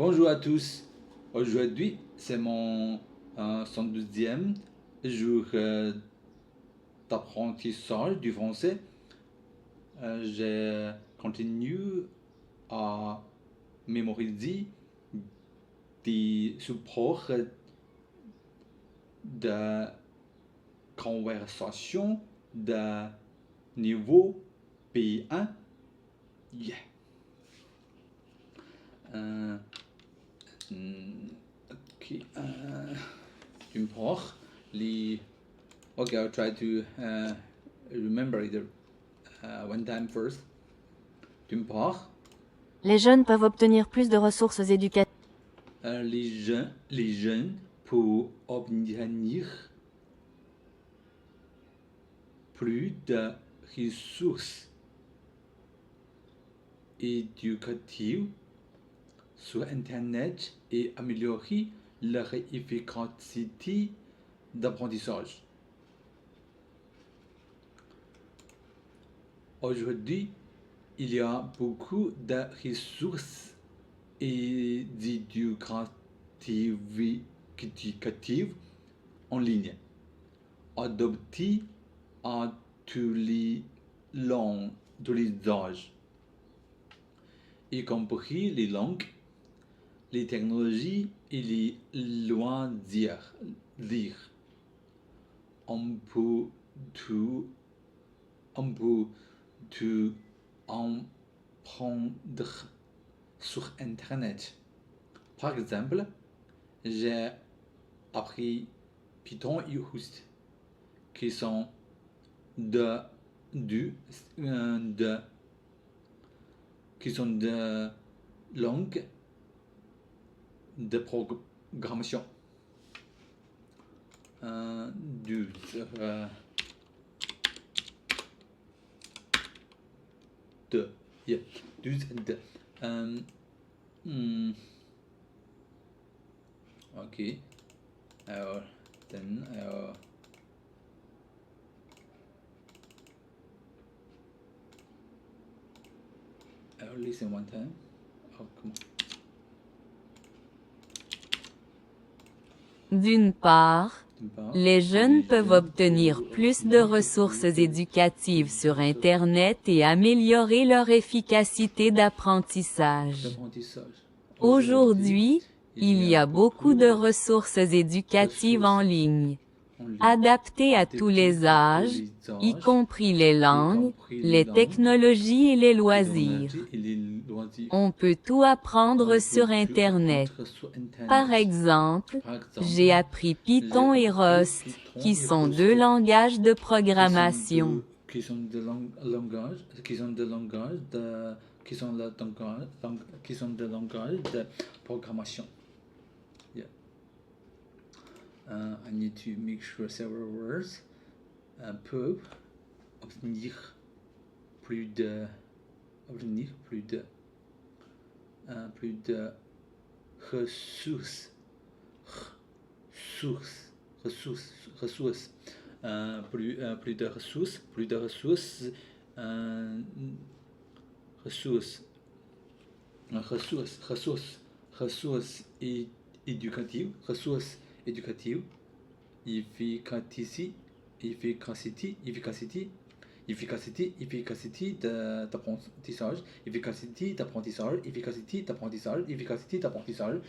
Bonjour à tous. Aujourd'hui, c'est mon 112e jour d'apprentissage du français. J'ai continué à mémoriser des supports de conversation de niveau B1. Yeah. Okay. D'une part, okay, I'll try to remember it one time first. D'une part, Les jeunes peuvent obtenir plus de ressources éducatives. les jeunes peuvent obtenir plus de ressources éducatives sur Internet et améliorer leur efficacité d'apprentissage. Aujourd'hui, il y a beaucoup de ressources éducatives en ligne, adoptées à tous les âges, y compris les langues, les technologies et les loisirs. On peut tout apprendre sur Internet. Par exemple, j'ai appris Python et Rust, qui sont de langues de programmation. Okay. Then I'll listen one time. Oh, come on. D'une part, les jeunes peuvent obtenir plus de ressources éducatives sur Internet et améliorer leur efficacité d'apprentissage. Aujourd'hui, il y a beaucoup de ressources éducatives en ligne, adaptées à tous les âges, y compris les langues, les technologies et les loisirs. On peut tout apprendre sur Internet. Par exemple, j'ai appris Python et Rust, qui sont deux langages de programmation. Qui sont des langages de programmation. Yeah. I need to make sure several words peuvent obtenir plus de ressources plus de ressources éducatives, efficacité d'apprentissage, efficacité d'apprentissage, efficacité d'apprentissage, efficacité d'apprentissage, efficacité d'apprentissage,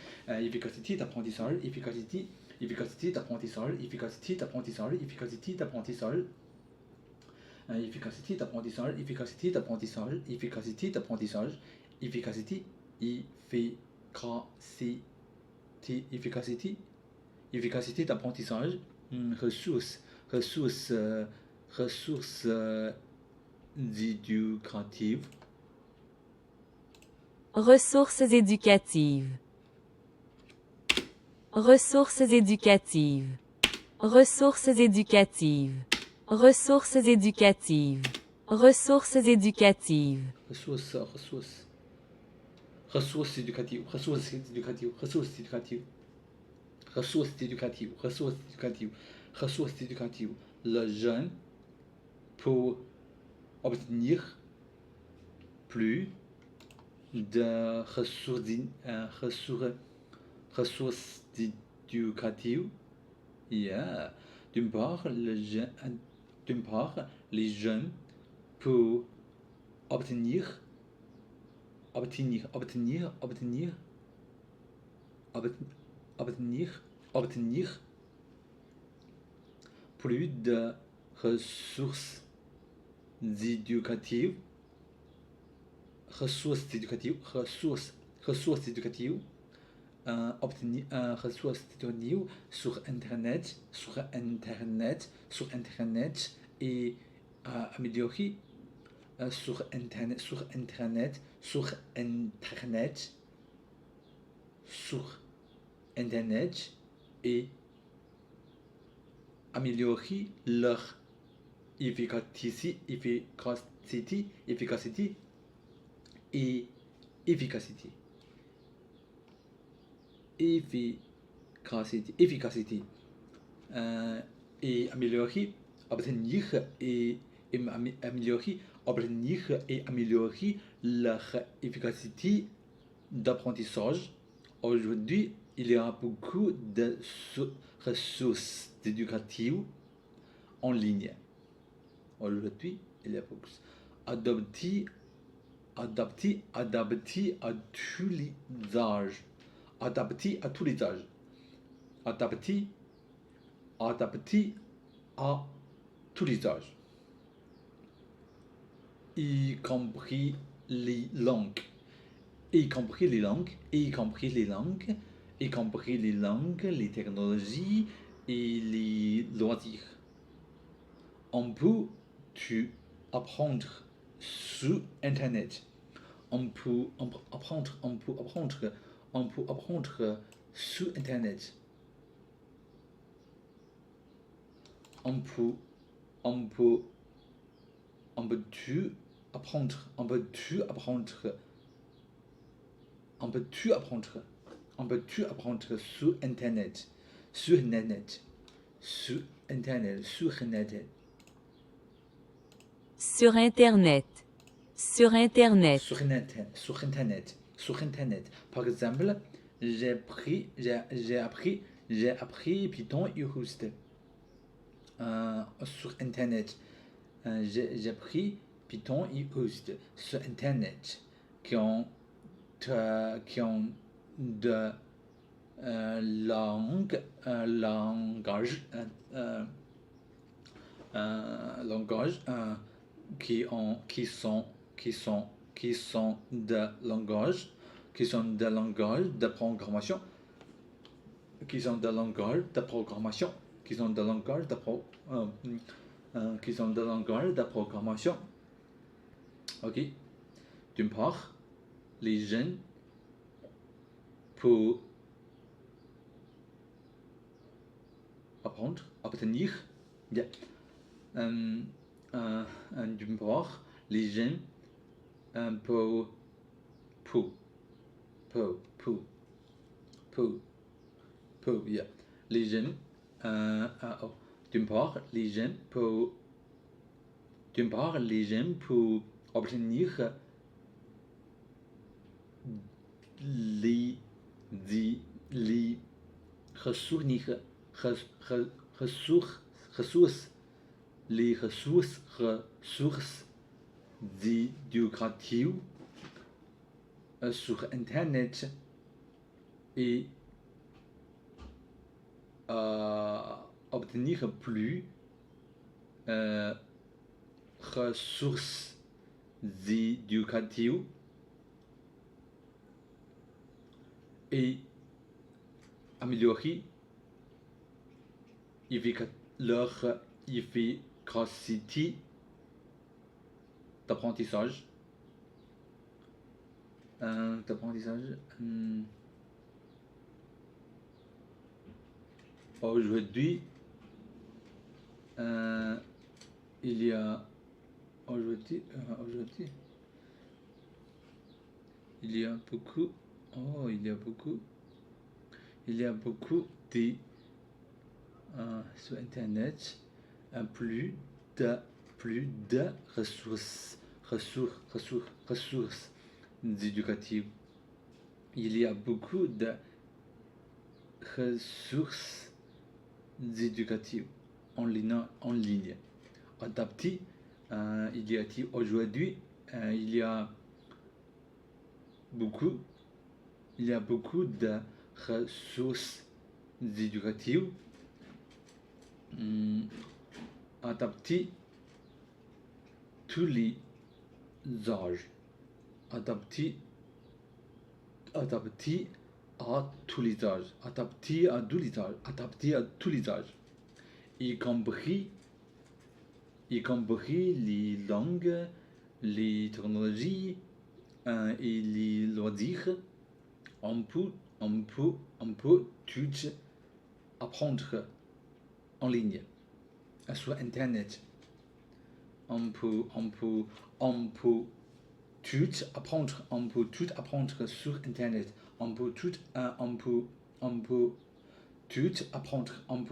efficacité d'apprentissage, efficacité d'apprentissage, efficacité d'apprentissage, efficacité d'apprentissage, efficacité d'apprentissage, efficacité d'apprentissage, efficacité, efficacité d'apprentissage, ressources éducatives. Ressources éducatives. Ressources éducatives. Ressources éducatives. Ressources éducatives. Ressources éducatives. Ressources éducatives. Le jeune peut obtenir plus de ressources éducatives. Yeah. D'une part, les jeunes peuvent obtenir obtenir obtenir obtenir obtenir obtenir plus de ressources éducatives ressources éducatives obtenir ressources éducatives sur internet et améliorer sur internet et améliorer leur efficacité et efficacité et améliorer améliorer leur efficacité d'apprentissage. Aujourd'hui, il y a beaucoup de ressources éducatives en ligne. Aujourd'hui, il y a beaucoup adapté à tous les âges. Adapté à tous les âges. Adapté à tous les âges. Y compris les langues. Y compris les technologies et les loisirs. On peut apprendre sur internet. On peut apprendre sur internet. On peut apprendre sur internet. Sur internet. Par exemple, j'ai appris Python et Rust sur internet. J'ai appris Python et Rust sur internet qui ont de langage qui sont de langage de programmation ok. D'une part, les jeunes peuvent obtenir d'une part, les jeunes peuvent yeah. Les jeunes d'une part, les jeunes peuvent obtenir les ressources éducatives sur internet et obtenir plus ressources éducatives et améliorer leur efficacité d'apprentissage. Aujourd'hui, il y a beaucoup de sur internet plus de ressources éducatives. Il y a beaucoup de ressources éducatives en ligne. Adaptées, il y a aujourd'hui, il y a beaucoup de ressources éducatives adaptées tous les âges, adaptées à tous les âges, adaptées à tous les âges, y compris les langues, les technologies et les loisirs. On peut tout apprendre en ligne, sur Internet. On peut tout apprendre sur Internet. On peut tout apprendre. On peut tout apprendre. On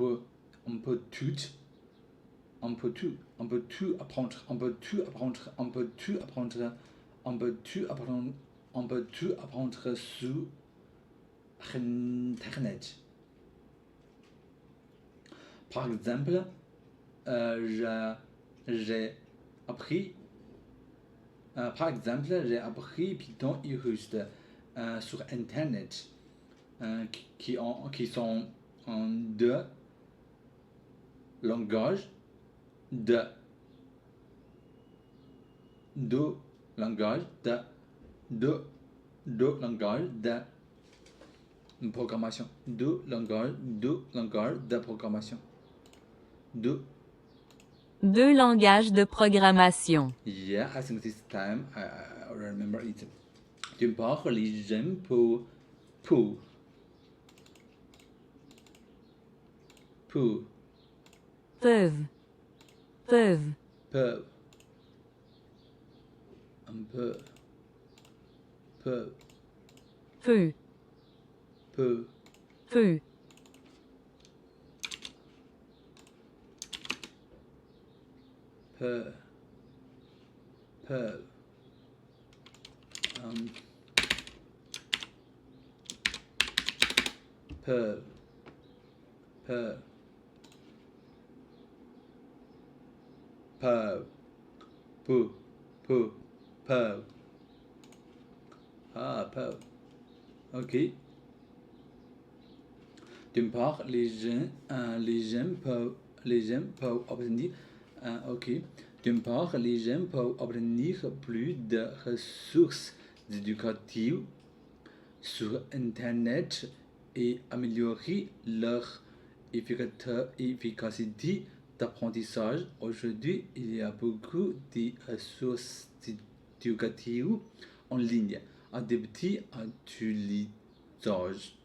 peut tout apprendre sur Internet. Par exemple, j'ai appris Python et Rust sur Internet, qui sont deux langages de programmation. Deux langages de programmation. Deux langages de programmation. Yeah, I think this time I remember it. D'une part, les gens peuvent un peu ok. D'une part, les gens peuvent obtenir ok. D'une part, les gens peuvent obtenir plus de ressources éducatives sur Internet et améliorer leur efficacité d'apprentissage. Aujourd'hui, il y a beaucoup de ressources éducatives en ligne, adaptées à tous les âges,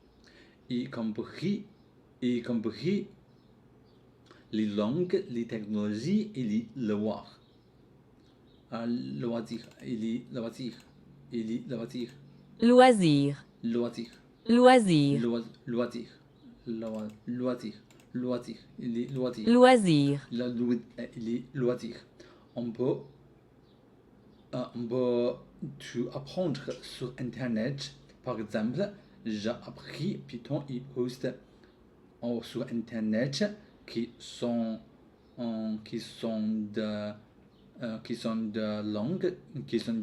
y compris les langues, les technologies et les loisirs. On peut tout apprendre sur Internet. Par exemple, j'ai appris Python et Rust sur Internet, qui sont de langues, qui sont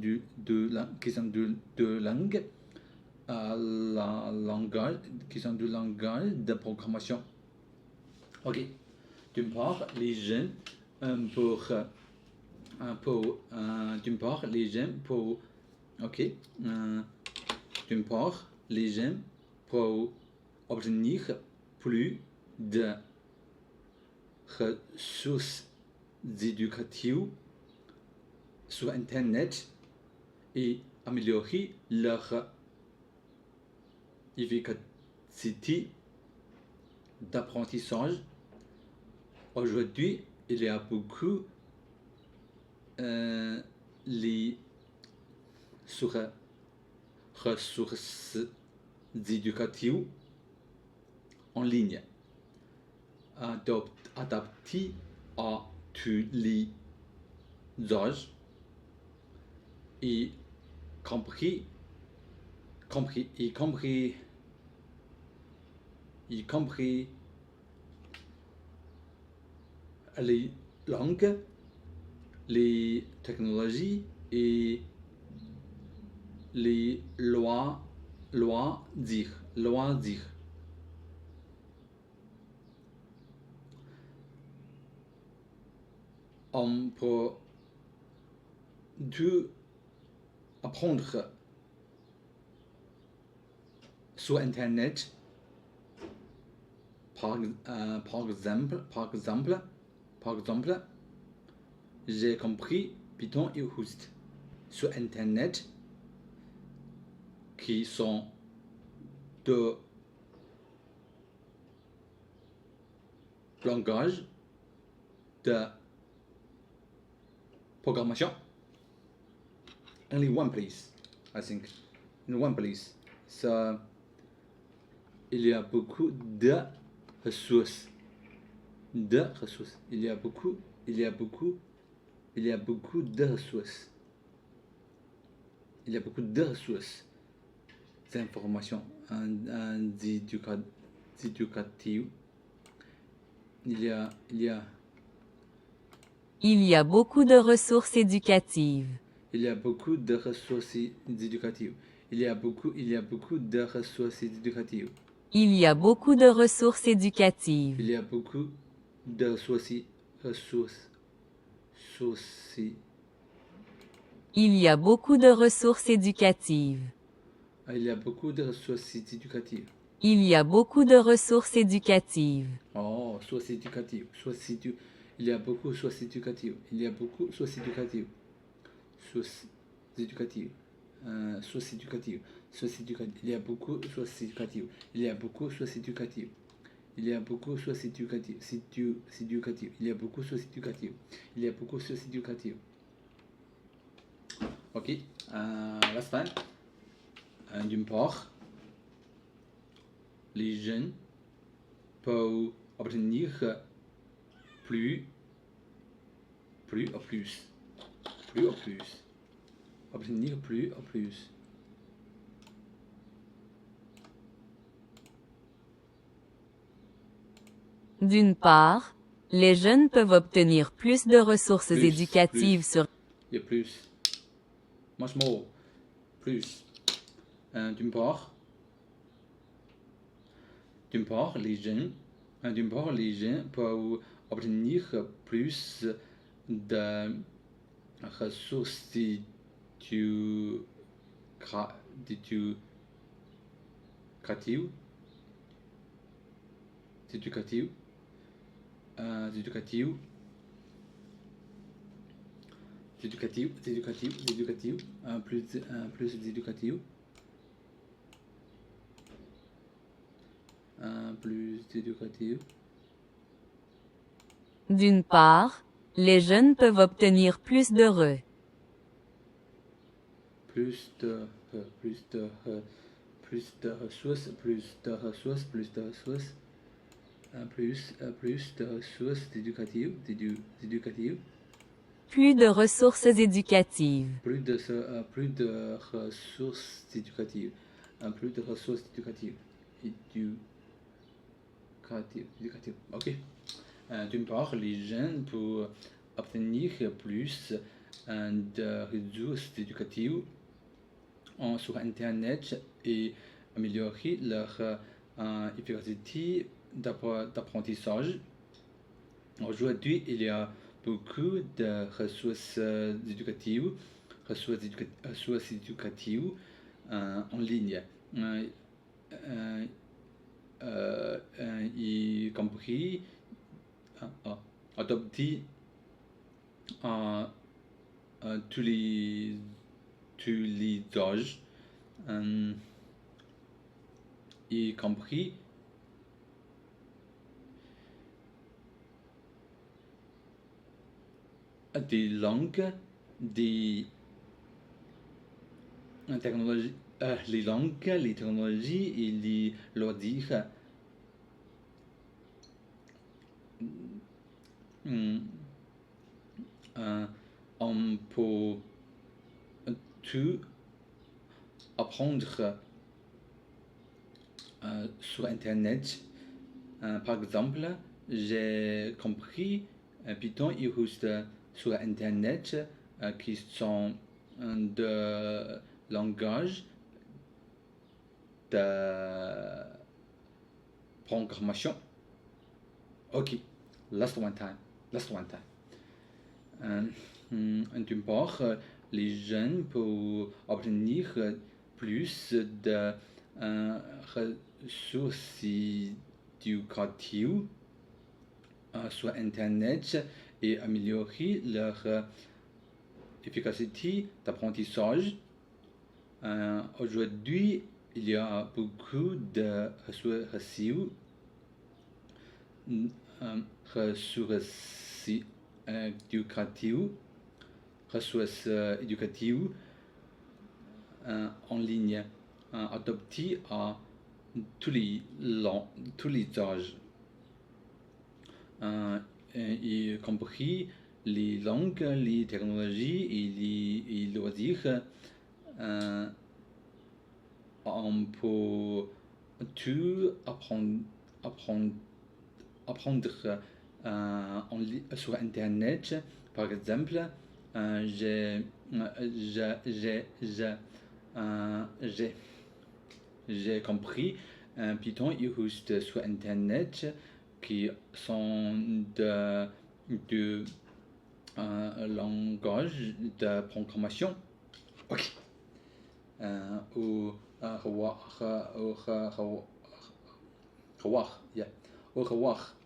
de langage de programmation. Ok. D'une part, les gens d'une part, les gens peuvent obtenir plus de ressources éducatives sur Internet et améliorer leur efficacité d'apprentissage. Aujourd'hui, il y a beaucoup les ressources éducatives en ligne, adaptées à tous les âges, y compris y compris les langues, les technologies et les loisirs. On peut tout apprendre sur Internet. Par exemple, j'ai compris Python et Rust sur Internet, qui sont deux langages de programmation. Only one place, I think. In one place. So, il y a beaucoup de ressources. Il y a beaucoup de ressources. Il y a beaucoup de ressources d'informations éducatives. Il y a beaucoup de ressources éducatives. Il y a beaucoup de ressources éducatives. Il y a beaucoup de ressources éducatives. Il y a beaucoup de ressources éducatives. Il y a beaucoup de ressources. Il y a beaucoup de ressources éducatives. Il y a beaucoup de ressources éducatives. Il y a beaucoup de ressources éducatives. Oh, sources éducatives. Il y a beaucoup de sources éducatives. Il y a beaucoup de sources éducatives. Sources éducatives. Sources éducatives. Il y a beaucoup de sources éducatives. Il y a beaucoup de sources éducatives. Il y a beaucoup de sources éducatives. Il y a beaucoup de sources éducatives. Il y a beaucoup de sources éducatives. Ok. La fin. D'une part, les jeunes peuvent obtenir plus. Obtenir plus. D'une part, les jeunes peuvent obtenir plus de ressources éducatives sur... Il y a plus. Much more. Plus. D'une part, les jeunes peuvent obtenir plus de ressources éducatives. Plus éducative. D'une part, les jeunes peuvent obtenir plus d'heureux. Plus de ressources. Plus de ressources éducatives. Plus de ressources éducatives. Plus de ressources éducatives. Ok. D'une part, les jeunes peuvent obtenir plus de ressources éducatives sur Internet et améliorer leur efficacité d'apprentissage. Aujourd'hui, il y a beaucoup de ressources éducatives en ligne, y compris adoptés à tous les âges, y compris des langues, des technologies, les technologies et les loisirs. On peut tout apprendre sur Internet. Par exemple, j'ai compris Python et Rust sur Internet qui sont de langage de programmation. Ok, last one time. D'une part, les jeunes peuvent obtenir plus de ressources éducatives sur Internet et améliorer leur efficacité d'apprentissage. Aujourd'hui, il y a beaucoup de ressources éducatives en ligne adaptées à tous les âges, y compris les langues, les technologies et les loisirs. On peut tout apprendre sur Internet. Par exemple, j'ai compris Python et Rust sur Internet qui sont de langage de programmation. Ok. Au revoir.